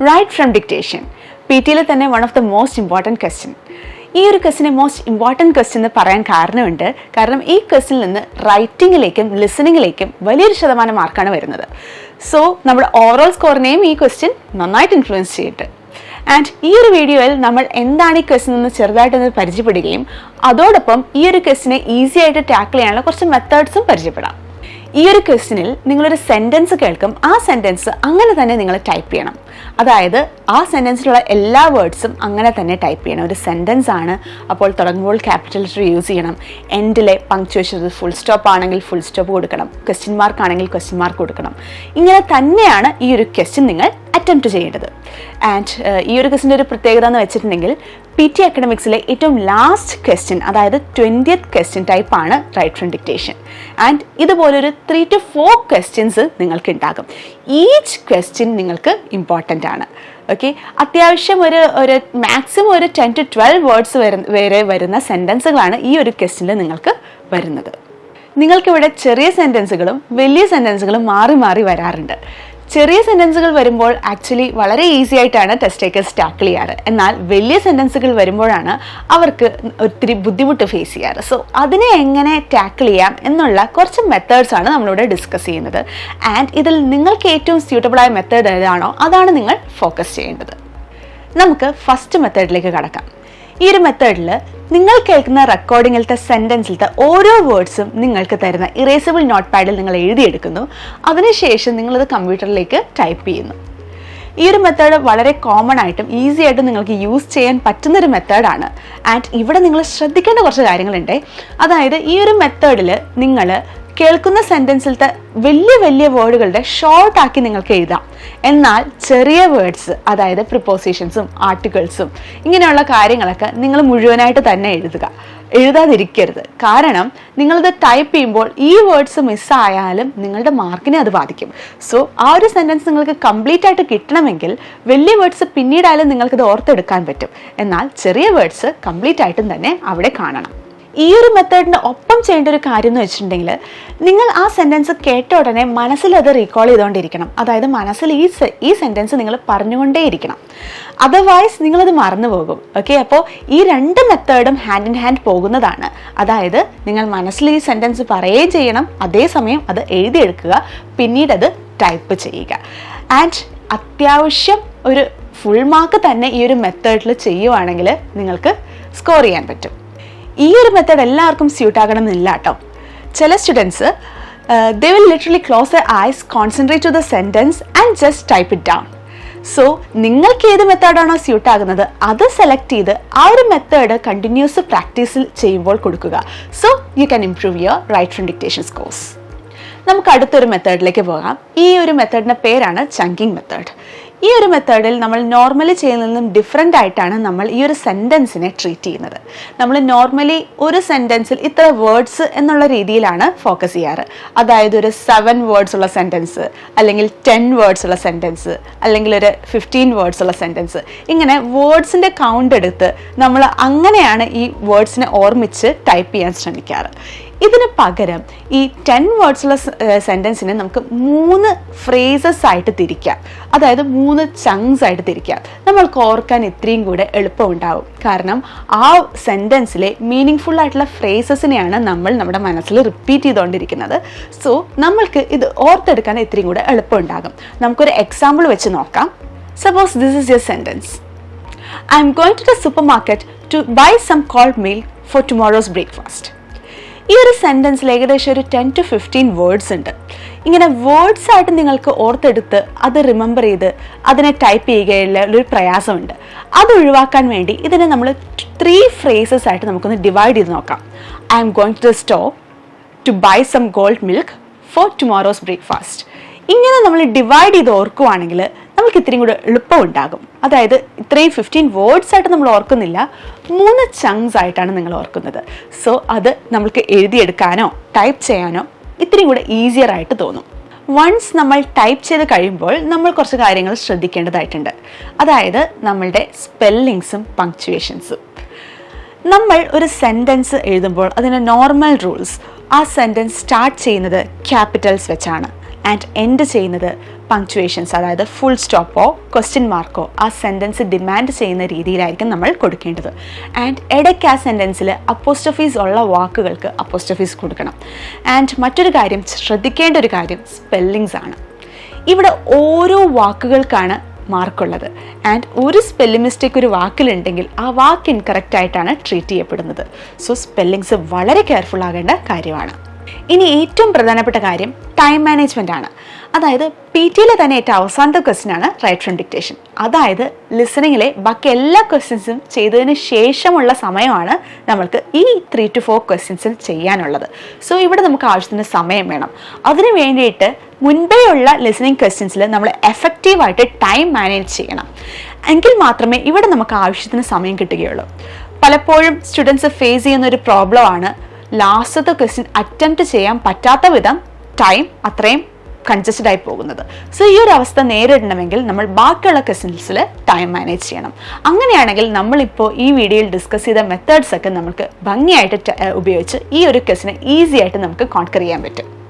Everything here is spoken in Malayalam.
റൈറ്റ് ഫ്രം ഡിക്റ്റേഷൻ PT-യിലെ തന്നെ one of the most important question. ഈ ഒരു ക്വസ്റ്റിനെ മോസ്റ്റ് ഇമ്പോർട്ടൻറ്റ് ക്വസ്റ്റ്യൻ എന്ന് പറയാൻ കാരണമുണ്ട്. കാരണം ഈ ക്വസ്റ്റിനിൽ നിന്ന് റൈറ്റിങ്ങിലേക്കും ലിസണിങ്ങിലേക്കും വലിയൊരു ശതമാനം മാർക്കാണ് വരുന്നത്. സോ നമ്മുടെ ഓവറോൾ സ്കോറിനെയും ഈ ക്വസ്റ്റ്യൻ നന്നായിട്ട് ഇൻഫ്ലുവൻസ് ചെയ്തിട്ട്. ആൻഡ് ഈ ഒരു വീഡിയോയിൽ നമ്മൾ എന്താണ് ഈ ക്വസ്റ്റ്യൻ എന്ന് ചെറുതായിട്ടൊന്ന് പരിചയപ്പെടുകയും അതോടൊപ്പം ഈ ഒരു ക്വസ്റ്റിനെ ഈസി ആയിട്ട് ടാക്കിൾ ചെയ്യാനുള്ള കുറച്ച് മെത്തേഡ്സും പരിചയപ്പെടാം. ഈ ഒരു ക്വസ്റ്റിനിൽ നിങ്ങളൊരു സെൻറ്റൻസ് കേൾക്കും. ആ സെൻറ്റൻസ് അങ്ങനെ തന്നെ നിങ്ങൾ ടൈപ്പ് ചെയ്യണം. അതായത് ആ സെൻറ്റൻസിലുള്ള എല്ലാ വേർഡ്സും അങ്ങനെ തന്നെ ടൈപ്പ് ചെയ്യണം. ഒരു സെൻറ്റൻസ് ആണ്, അപ്പോൾ തുടങ്ങുമ്പോൾ ക്യാപിറ്റൽ ലെറ്റർ യൂസ് ചെയ്യണം. എൻഡിലെ പങ്ക്ച്വേഷൻ ഫുൾ സ്റ്റോപ്പ് ആണെങ്കിൽ ഫുൾ സ്റ്റോപ്പ് കൊടുക്കണം, ക്വസ്റ്റ്യൻ മാർക്ക് ആണെങ്കിൽ ക്വസ്റ്റ്യൻ മാർക്ക് കൊടുക്കണം. ഇങ്ങനെ തന്നെയാണ് ഈ ഒരു ക്വസ്റ്റ്യൻ നിങ്ങൾ അറ്റംപ്റ്റ് ചെയ്യേണ്ടത്. ആൻഡ് ഈ ഒരു ക്വസ്റ്റിൻ്റെ ഒരു പ്രത്യേകത എന്ന് വെച്ചിട്ടുണ്ടെങ്കിൽ PT അക്കാഡമിക്സിലെ ഏറ്റവും ലാസ്റ്റ് ക്വസ്റ്റ്യൻ, അതായത് 20th ക്വസ്റ്റ്യൻ ടൈപ്പാണ് റൈറ്റ് ഫ്രം ഡിക്റ്റേഷൻ. ആൻഡ് ഇതുപോലൊരു 3 to 4 ക്വസ്റ്റ്യൻസ് നിങ്ങൾക്ക് ഉണ്ടാകും. ഈച്ച് ക്വസ്റ്റ്യൻ നിങ്ങൾക്ക് ഇമ്പോർട്ടൻ്റ് ആണ്. ഓക്കെ, അത്യാവശ്യം ഒരു മാക്സിമം ഒരു 10 to 12 വേർഡ്സ് വരെ വരുന്ന സെൻറ്റൻസുകളാണ് ഈ ഒരു ക്വസ്റ്റ്യനിൽ നിങ്ങൾക്ക് വരുന്നത്. നിങ്ങൾക്കിവിടെ ചെറിയ സെൻറ്റൻസുകളും വലിയ സെൻറ്റൻസുകളും മാറി മാറി വരാറുണ്ട്. ചെറിയ സെൻറ്റൻസുകൾ വരുമ്പോൾ ആക്ച്വലി വളരെ ഈസി ആയിട്ടാണ് ടെസ്റ്റ് ടേക്കേഴ്സ് ടാക്കിൾ ചെയ്യാറ്. എന്നാൽ വലിയ സെൻറ്റൻസുകൾ വരുമ്പോഴാണ് അവർക്ക് ഒത്തിരി ബുദ്ധിമുട്ട് ഫേസ് ചെയ്യാറ്. സോ അതിനെ എങ്ങനെ ടാക്കിൾ ചെയ്യാം എന്നുള്ള കുറച്ച് മെത്തേഡ്സ് ആണ് നമ്മളിവിടെ ഡിസ്കസ് ചെയ്യുന്നത്. ആൻഡ് ഇതിൽ നിങ്ങൾക്ക് ഏറ്റവും സ്യൂട്ടബിളായ മെത്തേഡ് ഏതാണോ അതാണ് നിങ്ങൾ ഫോക്കസ് ചെയ്യേണ്ടത്. നമുക്ക് ഫസ്റ്റ് മെത്തേഡിലേക്ക് കടക്കാം. ഈ ഒരു മെത്തേഡിൽ നിങ്ങൾ കേൾക്കുന്ന റെക്കോർഡിങ്ങിലത്തെ സെൻറ്റൻസിലത്തെ ഓരോ വേർഡ്സും നിങ്ങൾക്ക് തരുന്ന ഇറേസബിൾ നോട്ട് പാഡിൽ നിങ്ങൾ എഴുതിയെടുക്കുന്നു. അതിനുശേഷം നിങ്ങളത് കമ്പ്യൂട്ടറിലേക്ക് ടൈപ്പ് ചെയ്യുന്നു. ഈ ഒരു മെത്തേഡ് വളരെ കോമൺ ആയിട്ടും ഈസി ആയിട്ടും നിങ്ങൾക്ക് യൂസ് ചെയ്യാൻ പറ്റുന്നൊരു മെത്തേഡാണ്. ആൻഡ് ഇവിടെ നിങ്ങൾ ശ്രദ്ധിക്കേണ്ട കുറച്ച് കാര്യങ്ങളുണ്ട്. അതായത് ഈ ഒരു മെത്തേഡിൽ നിങ്ങൾ കേൾക്കുന്ന സെൻറ്റൻസിലത്തെ വലിയ വലിയ വേർഡുകളുടെ ഷോർട്ടാക്കി നിങ്ങൾക്ക് എഴുതാം. എന്നാൽ ചെറിയ വേർഡ്സ്, അതായത് പ്രിപ്പോസിഷൻസും ആർട്ടിക്കിൾസും ഇങ്ങനെയുള്ള കാര്യങ്ങളൊക്കെ നിങ്ങൾ മുഴുവനായിട്ട് തന്നെ എഴുതാതിരിക്കരുത്. കാരണം നിങ്ങളിത് ടൈപ്പ് ചെയ്യുമ്പോൾ ഈ വേർഡ്സ് മിസ്സായാലും നിങ്ങളുടെ മാർക്കിനെ അത് ബാധിക്കും. സോ ആ ഒരു സെൻറ്റൻസ് നിങ്ങൾക്ക് കംപ്ലീറ്റ് ആയിട്ട് കിട്ടണമെങ്കിൽ വലിയ വേർഡ്സ് പിന്നീടായാലും നിങ്ങൾക്കിത് ഓർത്തെടുക്കാൻ പറ്റും. എന്നാൽ ചെറിയ വേർഡ്സ് കംപ്ലീറ്റ് ആയിട്ടും തന്നെ അവിടെ കാണണം. ഈ ഒരു മെത്തേഡിൻ്റെ ഒപ്പം ചെയ്യേണ്ട ഒരു കാര്യം എന്ന് വെച്ചിട്ടുണ്ടെങ്കിൽ നിങ്ങൾ ആ സെൻറ്റൻസ് കേട്ട ഉടനെ മനസ്സിൽ അത് റീകോൾ ചെയ്തുകൊണ്ടിരിക്കണം. അതായത് മനസ്സിൽ ഈ സെൻറ്റൻസ് നിങ്ങൾ പറഞ്ഞുകൊണ്ടേയിരിക്കണം. അതർവൈസ് നിങ്ങളത് മറന്നു പോകും. ഓക്കെ, അപ്പോൾ ഈ രണ്ട് മെത്തേഡും ഹാൻഡ് ഇൻ ഹാൻഡ് പോകുന്നതാണ്. അതായത് നിങ്ങൾ മനസ്സിൽ ഈ സെൻറ്റൻസ് പറയുകയും ചെയ്യണം, അതേസമയം അത് എഴുതിയെടുക്കുക, പിന്നീട് അത് ടൈപ്പ് ചെയ്യുക. ആൻഡ് അത്യാവശ്യം ഒരു ഫുൾ മാർക്ക് തന്നെ ഈ ഒരു മെത്തേഡിൽ ചെയ്യുവാണെങ്കിൽ നിങ്ങൾക്ക് സ്കോർ ചെയ്യാൻ പറ്റും. ഈ ഒരു മെത്തേഡ് എല്ലാവർക്കും സ്യൂട്ട് ആകണം എന്നില്ല കേട്ടോ. ചില students they will literally close their eyes, concentrate to the sentence and just type it down. So നിങ്ങൾക്ക് ഏത് മെത്തേഡാണോ സ്യൂട്ട് ആകുന്നത് അത് സെലക്ട് ചെയ്ത് ആ ഒരു മെത്തേഡ് കണ്ടിന്യൂസ് പ്രാക്ടീസിൽ ചെയ്യുമ്പോൾ കൊടുക്കുക. So you can improve your right from dictation scores. നമുക്ക് അടുത്തൊരു മെത്തേഡിലേക്ക് പോകാം. ഈ ഒരു മെത്തേഡിൻ്റെ പേരാണ് ചങ്കിങ് മെത്തേഡ്. ഈ ഒരു മെത്തേഡിൽ നമ്മൾ നോർമലി ചെയ്യുന്നതിനും ഡിഫറെൻ്റ് ആയിട്ടാണ് നമ്മൾ ഈ ഒരു സെൻറ്റൻസിനെ ട്രീറ്റ് ചെയ്യുന്നത്. നമ്മൾ നോർമലി ഒരു സെൻറ്റൻസിൽ ഇത്ര വേർഡ്സ് എന്നുള്ള രീതിയിലാണ് ഫോക്കസ് ചെയ്യാറ്. അതായത് ഒരു 7 വേർഡ്സ് ഉള്ള സെൻറ്റൻസ്, അല്ലെങ്കിൽ 10 വേർഡ്സ് ഉള്ള സെൻറ്റൻസ്, അല്ലെങ്കിൽ ഒരു 15 വേർഡ്സ് ഉള്ള സെൻറ്റൻസ്, ഇങ്ങനെ വേർഡ്സിൻ്റെ കൗണ്ട് എടുത്ത് നമ്മൾ അങ്ങനെയാണ് ഈ വേർഡ്സിനെ ഓർമ്മിച്ച് ടൈപ്പ് ചെയ്യാൻ ശ്രമിക്കാറ്. ഇതിന് പകരം ഈ 10 വേർഡ്സുള്ള സെൻറ്റൻസിനെ നമുക്ക് 3 ഫ്രേസസ് ആയിട്ട് തിരിക്കാം. അതായത് 3 ചങ്ക്സ് ആയിട്ട് തിരിക്കാം. നമ്മൾക്ക് ഓർക്കാൻ ഇത്രയും കൂടെ എളുപ്പമുണ്ടാവും. കാരണം ആ സെൻറ്റൻസിലെ മീനിങ് ഫുൾ ആയിട്ടുള്ള ഫ്രേസസിനെയാണ് നമ്മൾ നമ്മുടെ മനസ്സിൽ റിപ്പീറ്റ് ചെയ്തുകൊണ്ടിരിക്കുന്നത്. സോ നമ്മൾക്ക് ഇത് ഓർത്തെടുക്കാൻ ഇത്രയും കൂടെ എളുപ്പമുണ്ടാകും. നമുക്കൊരു എക്സാമ്പിൾ വെച്ച് നോക്കാം. Suppose this is your sentence. I'm going to the supermarket to buy some cold meal for tomorrow's breakfast. ഈ ഒരു സെൻറ്റൻസിൽ ഏകദേശം ഒരു 10 to 15 വേർഡ്സ് ഉണ്ട്. ഇങ്ങനെ വേർഡ്സ് ആയിട്ട് നിങ്ങൾക്ക് ഓർത്തെടുത്ത് അത് റിമെമ്പർ ചെയ്ത് അതിനെ ടൈപ്പ് ചെയ്യുകയുള്ള ഒരു പ്രയാസമുണ്ട്. അത് ഒഴിവാക്കാൻ വേണ്ടി ഇതിനെ നമ്മൾ 3 ഫ്രേസസ് ആയിട്ട് നമുക്കൊന്ന് ഡിവൈഡ് ചെയ്ത് നോക്കാം. I'm going to the store to buy some gold milk for tomorrow's breakfast. ഇങ്ങനെ നമ്മൾ ഡിവൈഡ് ചെയ്ത് ഓർക്കുവാണെങ്കിൽ നമുക്ക് ഇത്രയും കൂടെ എളുപ്പമുണ്ടാകും. അതായത് ഇത്രയും 15 വേർഡ്സ് ആയിട്ട് നമ്മൾ ഓർക്കുന്നില്ല, 3 ചങ്ക്സ് ആയിട്ടാണ് നിങ്ങൾ ഓർക്കുന്നത്. സോ അത് നമുക്ക് എഴുതിയെടുക്കാനോ ടൈപ്പ് ചെയ്യാനോ ഇത്രയും കൂടെ ഈസിയർ ആയിട്ട് തോന്നും. വൺസ് നമ്മൾ ടൈപ്പ് ചെയ്ത് കഴിയുമ്പോൾ നമ്മൾ കുറച്ച് കാര്യങ്ങൾ ശ്രദ്ധിക്കേണ്ടതായിട്ടുണ്ട്. അതായത് നമ്മളുടെ സ്പെല്ലിങ്സും പങ്ക്ച്വേഷൻസും. നമ്മൾ ഒരു സെൻറ്റൻസ് എഴുതുമ്പോൾ അതിന് നോർമൽ റൂൾസ്, ആ സെൻറ്റൻസ് സ്റ്റാർട്ട് ചെയ്യുന്നത് ക്യാപിറ്റൽസ് വെച്ചാണ്, ആൻഡ് എൻഡ് ചെയ്യുന്നത് പങ്ക്ച്വേഷൻസ്, അതായത് ഫുൾ സ്റ്റോപ്പോ ക്വസ്റ്റ്യൻ മാർക്കോ ആ സെൻറ്റൻസ് ഡിമാൻഡ് ചെയ്യുന്ന രീതിയിലായിരിക്കും നമ്മൾ കൊടുക്കേണ്ടത്. ആൻഡ് ഇടയ്ക്ക് ആ സെൻറ്റൻസിൽ അപ്പോസ്ട്രോഫീസ് ഉള്ള വാക്കുകൾക്ക് അപ്പോസ്ട്രോഫീസ് കൊടുക്കണം. ആൻഡ് മറ്റൊരു കാര്യം, ശ്രദ്ധിക്കേണ്ട ഒരു കാര്യം സ്പെല്ലിങ്സ് ആണ്. ഇവിടെ ഓരോ വാക്കുകൾക്കാണ് മാർക്കുള്ളത്. ആൻഡ് ഒരു സ്പെല്ലിംഗ് മിസ്റ്റേക്ക് ഒരു വാക്കിലുണ്ടെങ്കിൽ ആ വാക്ക് ഇൻകറക്റ്റ് ആയിട്ടാണ് ട്രീറ്റ് ചെയ്യപ്പെടുന്നത്. സോ സ്പെല്ലിങ്സ് വളരെ കെയർഫുൾ ആകേണ്ട കാര്യമാണ്. ഇനി ഏറ്റവും പ്രധാനപ്പെട്ട കാര്യം ടൈം മാനേജ്മെൻ്റ് ആണ്. അതായത് PTയിലെ തന്നെ ഏറ്റവും അവസാനത്തെ ക്വസ്റ്റ്യനാണ് റൈറ്റ് ഫ്രം ഡിക്റ്റേഷൻ. അതായത് ലിസണിങ്ങിലെ ബാക്കി എല്ലാ ക്വസ്റ്റ്യൻസും ചെയ്തതിന് ശേഷമുള്ള സമയമാണ് നമ്മൾക്ക് ഈ 3 to 4 ക്വസ്റ്റ്യൻസിൽ ചെയ്യാനുള്ളത്. സോ ഇവിടെ നമുക്ക് ആവശ്യത്തിന് സമയം വേണം. അതിന് വേണ്ടിയിട്ട് മുൻപേയുള്ള ലിസണിങ് ക്വസ്റ്റ്യൻസിൽ നമ്മൾ എഫക്റ്റീവായിട്ട് ടൈം മാനേജ് ചെയ്യണം. എങ്കിൽ മാത്രമേ ഇവിടെ നമുക്ക് ആവശ്യത്തിന് സമയം കിട്ടുകയുള്ളൂ. പലപ്പോഴും സ്റ്റുഡൻസ് ഫേസ് ചെയ്യുന്ന ഒരു പ്രോബ്ലമാണ് ലാസ്റ്റത്തെ ക്വസ്റ്റ്യൻ അറ്റംപ്റ്റ് ചെയ്യാൻ പറ്റാത്ത വിധം ടൈം അത്രയും കൺജസ്റ്റഡ് ആയി പോകുന്നത്. സോ ഈ ഒരു അവസ്ഥ നേരിടണമെങ്കിൽ നമ്മൾ ബാക്കിയുള്ള ക്വസ്റ്റ്യൻസിൽ ടൈം മാനേജ് ചെയ്യണം. അങ്ങനെയാണെങ്കിൽ നമ്മളിപ്പോൾ ഈ വീഡിയോയിൽ ഡിസ്കസ് ചെയ്ത മെത്തേഡ്സ് ഒക്കെ നമുക്ക് ഭംഗിയായിട്ട് ഉപയോഗിച്ച് ഈ ഒരു ക്വസ്റ്റ്യനെ ഈസി ആയിട്ട് നമുക്ക് കോൺകർ ചെയ്യാൻ പറ്റും.